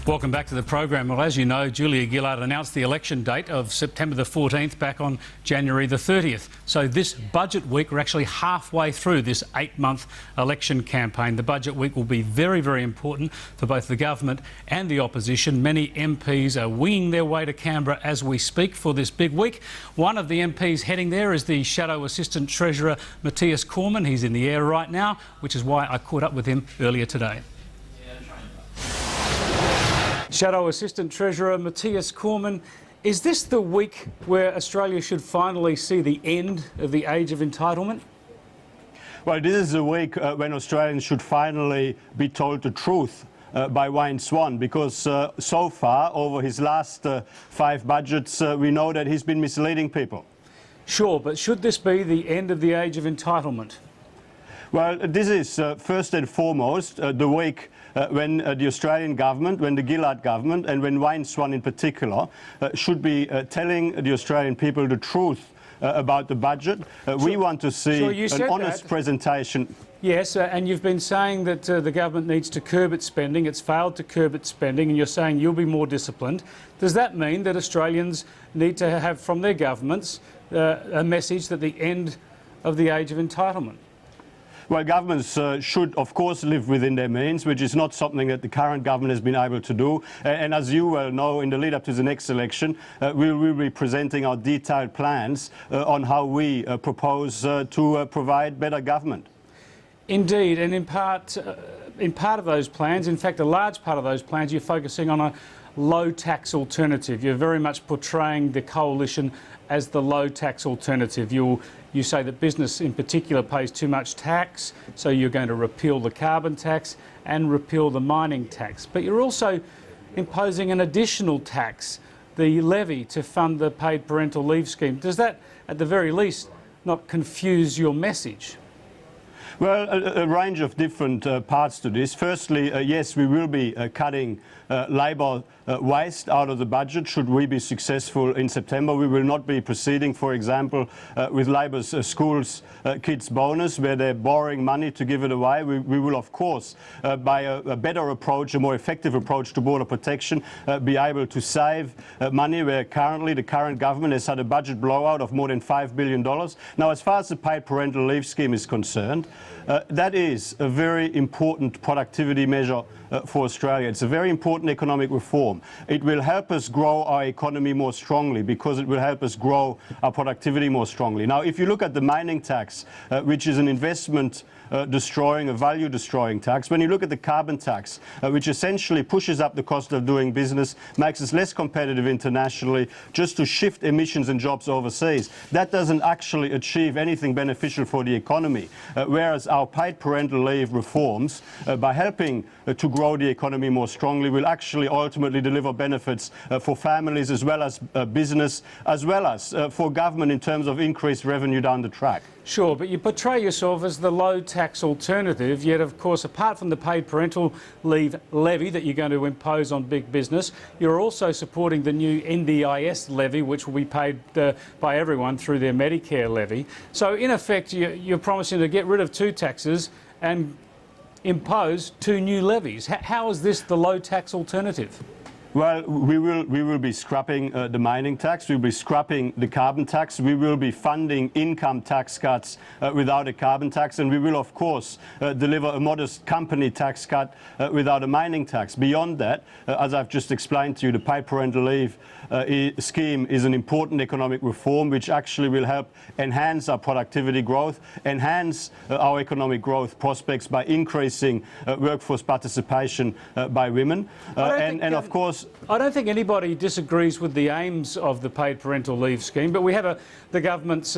Welcome back to the program. Well, as you know, Julia Gillard announced the election date of September the 14th back on January the 30th. So this budget week, we're actually halfway through this 8-month election campaign. The budget week will be very, very important for both the government and the opposition. Many MPs are winging their way to Canberra as we speak for this big week. One of the MPs heading there is the Shadow Assistant Treasurer, Matthias Cormann. He's in the air right now, which is why I caught up with him earlier today. Shadow Assistant Treasurer Matthias Cormann, is this the week where Australia should finally see the end of the age of entitlement? Well, this is the week when Australians should finally be told the truth by Wayne Swan, because so far, over his last 5 budgets, we know that he's been misleading people. Sure, but should this be the end of the age of entitlement? Well, this is first and foremost the week when the Australian government, when the Gillard government and when Wayne Swan in particular should be telling the Australian people the truth about the budget. We want to see an honest presentation. Yes, and you've been saying that the government needs to curb its spending. It's failed to curb its spending, and you're saying you'll be more disciplined. Does that mean that Australians need to have from their governments a message that the end of the age of entitlement? Well, governments should, of course, live within their means, which is not something that the current government has been able to do. And as you well know, in the lead-up to the next election, we will be presenting our detailed plans on how we propose to provide better government. Indeed, and in part of those plans, in fact, a large part of those plans, you're focusing on a low-tax alternative. You're very much portraying the coalition as the low-tax alternative. You say that business in particular pays too much tax, so you're going to repeal the carbon tax and repeal the mining tax. But you're also imposing an additional tax, the levy to fund the paid parental leave scheme. Does that, at the very least, not confuse your message? Well, a range of different parts to this. Firstly, yes, we will be cutting labour waste out of the budget should we be successful in September. We will not be proceeding, for example, with Labor's schools kids bonus, where they're borrowing money to give it away. We will, of course, by a better approach, a more effective approach to border protection, be able to save money where currently the current government has had a budget blowout of more than $5 billion. Now, as far as the paid parental leave scheme is concerned, that is a very important productivity measure for Australia. It's a very important economic reform. It will help us grow our economy more strongly because it will help us grow our productivity more strongly. Now, if you look at the mining tax, which is an investment destroying, a value destroying tax, when you look at the carbon tax, which essentially pushes up the cost of doing business, makes us less competitive internationally, just to shift emissions and jobs overseas, that doesn't actually achieve anything beneficial for the economy. Whereas our paid parental leave reforms, by helping to grow the economy more strongly, will actually ultimately deliver benefits for families as well as business, as well as for government in terms of increased revenue down the track. Sure, but you portray yourself as the low-tax alternative, yet, of course, apart from the paid parental leave levy that you're going to impose on big business, you're also supporting the new NDIS levy, which will be paid by everyone through their Medicare levy. So, in effect, you're promising to get rid of 2 taxes and impose 2 new levies. How is this the low-tax alternative? Well, we will be scrapping the mining tax, we'll be scrapping the carbon tax, we will be funding income tax cuts without a carbon tax, and we will, of course, deliver a modest company tax cut without a mining tax. Beyond that, as I've just explained to you, the paid parental leave scheme is an important economic reform which actually will help enhance our productivity growth, enhance our economic growth prospects by increasing workforce participation by women, and of course, I don't think anybody disagrees with the aims of the paid parental leave scheme, but we have the government's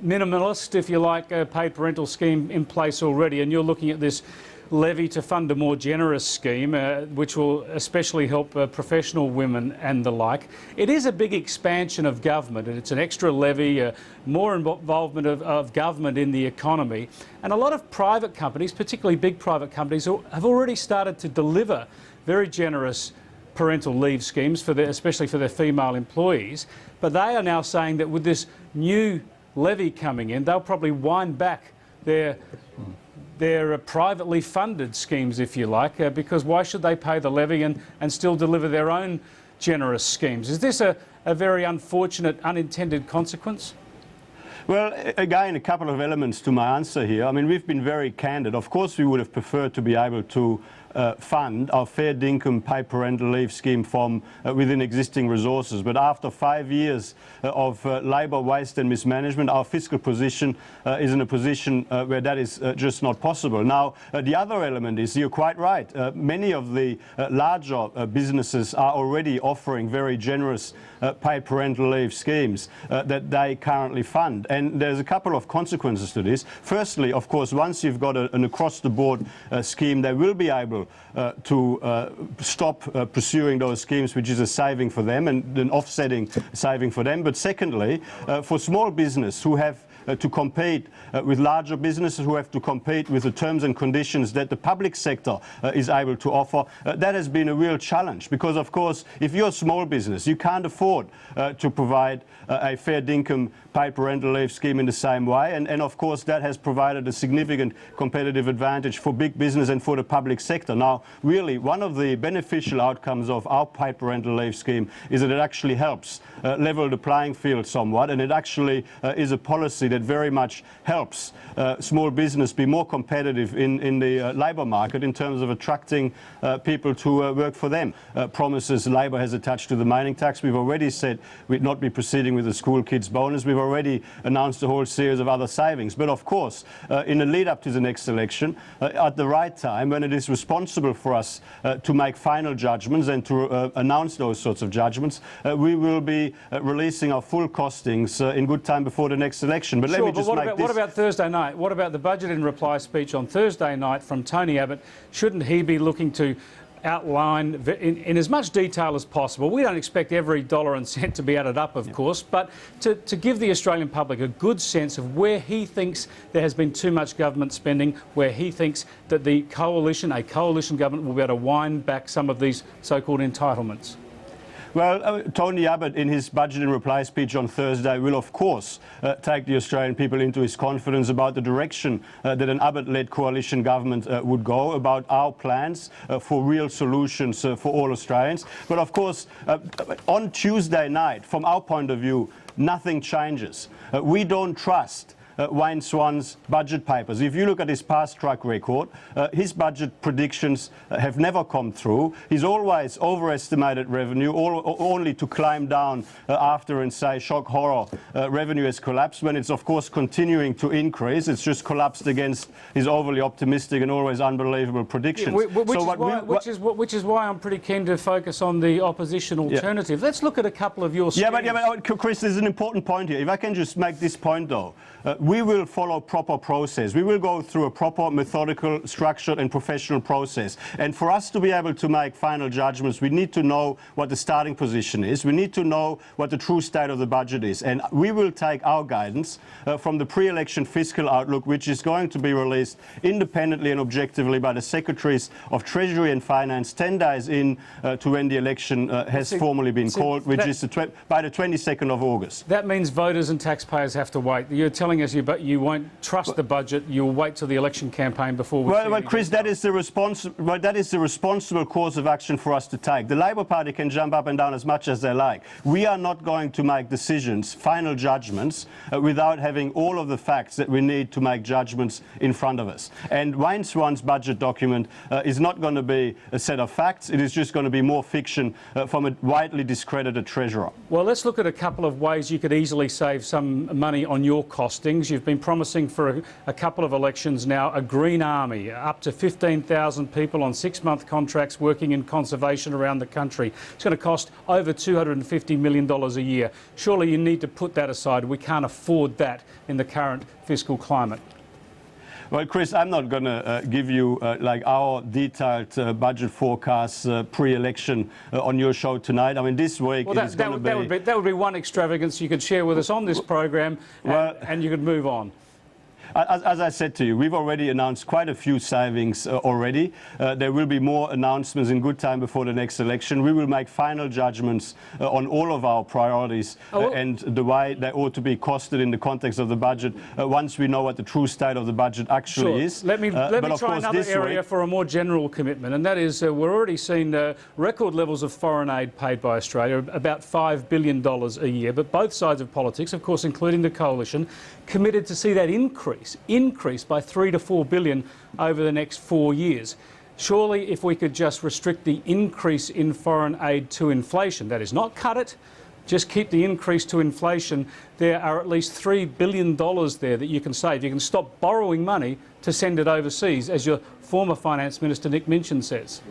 minimalist, if you like, paid parental scheme in place already, and you're looking at this levy to fund a more generous scheme, which will especially help professional women and the like. It is a big expansion of government, and it's an extra levy, more involvement of government in the economy. And a lot of private companies, particularly big private companies, have already started to deliver very generous parental leave schemes, especially for their female employees. But they are now saying that with this new levy coming in, they'll probably wind back their they're privately funded schemes, if you like, because why should they pay the levy and still deliver their own generous schemes? Is this a very unfortunate unintended consequence? Well, again, a couple of elements to my answer here. I mean, we've been very candid. Of course, we would have preferred to be able to fund our fair dinkum paid parental leave scheme from within existing resources. But after 5 years of labour waste and mismanagement, our fiscal position is in a position where that is just not possible. Now, the other element is, you're quite right, many of the larger businesses are already offering very generous paid parental leave schemes that they currently fund. And there's a couple of consequences to this. Firstly, of course, once you've got an across-the-board scheme, they will be able to stop pursuing those schemes, which is a saving for them and an offsetting saving for them. But secondly, for small business who have to compete with larger businesses, who have to compete with the terms and conditions that the public sector is able to offer, that has been a real challenge. Because, of course, if you're a small business, you can't afford to provide a fair dinkum paid parental leave scheme in the same way. And of course, that has provided a significant competitive advantage for big business and for the public sector. Now, really, one of the beneficial outcomes of our paid parental leave scheme is that it actually helps level the playing field somewhat, and it actually is a policy that very much helps small business be more competitive in the labour market in terms of attracting people to work for them. Promises Labor has attached to the mining tax. We've already said we'd not be proceeding with the school kids bonus. We've already announced a whole series of other savings. But of course, in the lead up to the next election, at the right time, when it is responsible for us to make final judgments and to announce those sorts of judgments, we will be releasing our full costings in good time before the next election. But sure, let me just what about Thursday night? What about the budget in reply speech on Thursday night from Tony Abbott? Shouldn't he be looking to outline in as much detail as possible? We don't expect every dollar and cent to be added up, of course, but to give the Australian public a good sense of where he thinks there has been too much government spending, where he thinks that a coalition government will be able to wind back some of these so-called entitlements. Well, Tony Abbott, in his budget in reply speech on Thursday, will of course take the Australian people into his confidence about the direction that an Abbott-led coalition government would go, about our plans for real solutions for all Australians. But of course, on Tuesday night, from our point of view, nothing changes. We don't trust Wayne Swan's budget papers. If you look at his past track record, his budget predictions have never come through. He's always overestimated revenue, only to climb down after and say, shock horror, revenue has collapsed, when it's of course continuing to increase. It's just collapsed against his overly optimistic and always unbelievable predictions. Which is why I'm pretty keen to focus on the opposition alternative. Let's look at a couple of your schemes. But Chris, there's an important point here. If I can just make this point though, we will follow proper process. We will go through a proper, methodical, structured and professional process. And for us to be able to make final judgments, we need to know what the starting position is. We need to know what the true state of the budget is. And we will take our guidance from the pre-election fiscal outlook, which is going to be released independently and objectively by the Secretaries of Treasury and Finance 10 days in to when the election has formally been called, which is by the 22nd of August. That means voters and taxpayers have to wait. You're telling us you won't trust the budget. You'll wait till the election campaign before we. Well, Chris, that is the responsible course of action for us to take. The Labor Party can jump up and down as much as they like. We are not going to make decisions, final judgments, without having all of the facts that we need to make judgments in front of us. And Wayne Swan's budget document is not going to be a set of facts. It is just going to be more fiction from a widely discredited treasurer. Well, let's look at a couple of ways you could easily save some money on your costings. You've been promising for a couple of elections now a green army, up to 15,000 people on 6-month contracts working in conservation around the country. It's going to cost over $250 million a year. Surely you need to put that aside. We can't afford that in the current fiscal climate. Well, Chris, I'm not going to give you like our detailed budget forecasts pre-election on your show tonight. I mean, this week that would be one extravagance you could share with us on this program, and you could move on. As I said to you, we've already announced quite a few savings already. There will be more announcements in good time before the next election. We will make final judgments on all of our priorities and the way they ought to be costed in the context of the budget once we know what the true state of the budget actually is. Let me try another area for a more general commitment, and that is we're already seeing record levels of foreign aid paid by Australia, about $5 billion a year, but both sides of politics, of course including the coalition, committed to see that increase by $3 to $4 billion over the next 4 years. Surely if we could just restrict the increase in foreign aid to inflation, that is not cut it, just keep the increase to inflation, there are at least $3 billion there that you can save. You can stop borrowing money to send it overseas, as your former Finance Minister Nick Minchin says.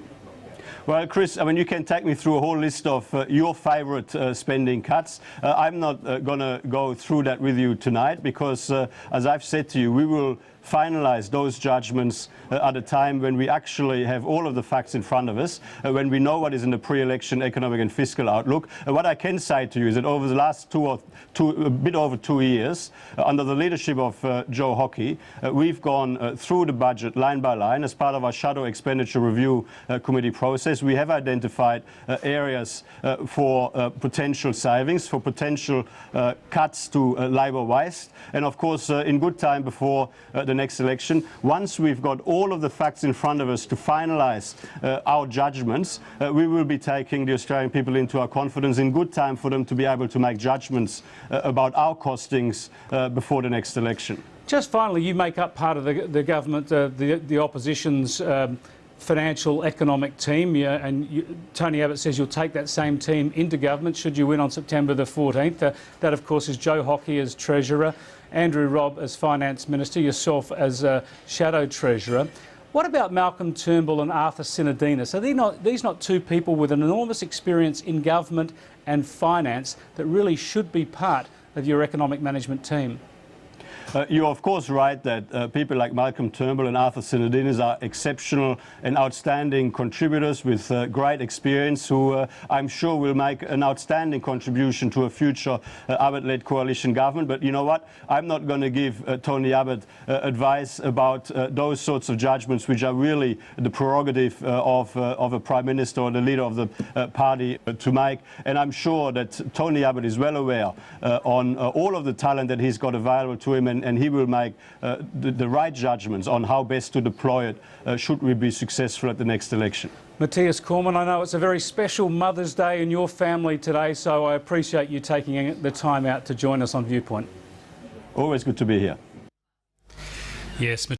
Well, Chris, I mean, you can take me through a whole list of your favourite spending cuts. I'm not going to go through that with you tonight because, as I've said to you, we will finalise those judgments at a time when we actually have all of the facts in front of us, when we know what is in the pre-election economic and fiscal outlook. What I can say to you is that over the last a bit over 2 years, under the leadership of Joe Hockey, we've gone through the budget line by line as part of our Shadow Expenditure Review Committee process. We have identified areas for potential savings, for potential cuts to labour waste, and of course in good time before the next election, once we've got all of the facts in front of us to finalise our judgments, we will be taking the Australian people into our confidence in good time for them to be able to make judgments about our costings before the next election. Just finally, you make up part of the government, the opposition's financial economic team, and Tony Abbott says you'll take that same team into government should you win on September the 14th. That of course is Joe Hockey as Treasurer, Andrew Robb as Finance Minister, yourself as Shadow Treasurer. What about Malcolm Turnbull and Arthur Sinodinos? Are these not two people with an enormous experience in government and finance that really should be part of your economic management team? You're of course right that people like Malcolm Turnbull and Arthur Sinodinos are exceptional and outstanding contributors with great experience who I'm sure will make an outstanding contribution to a future Abbott-led coalition government. But you know what? I'm not going to give Tony Abbott advice about those sorts of judgments which are really the prerogative of a Prime Minister or the leader of the party to make. And I'm sure that Tony Abbott is well aware on all of the talent that he's got available to him, and he will make the right judgments on how best to deploy it should we be successful at the next election. Matthias Cormann, I know it's a very special Mother's Day in your family today, so I appreciate you taking the time out to join us on ViewPoint. Always good to be here. Yes.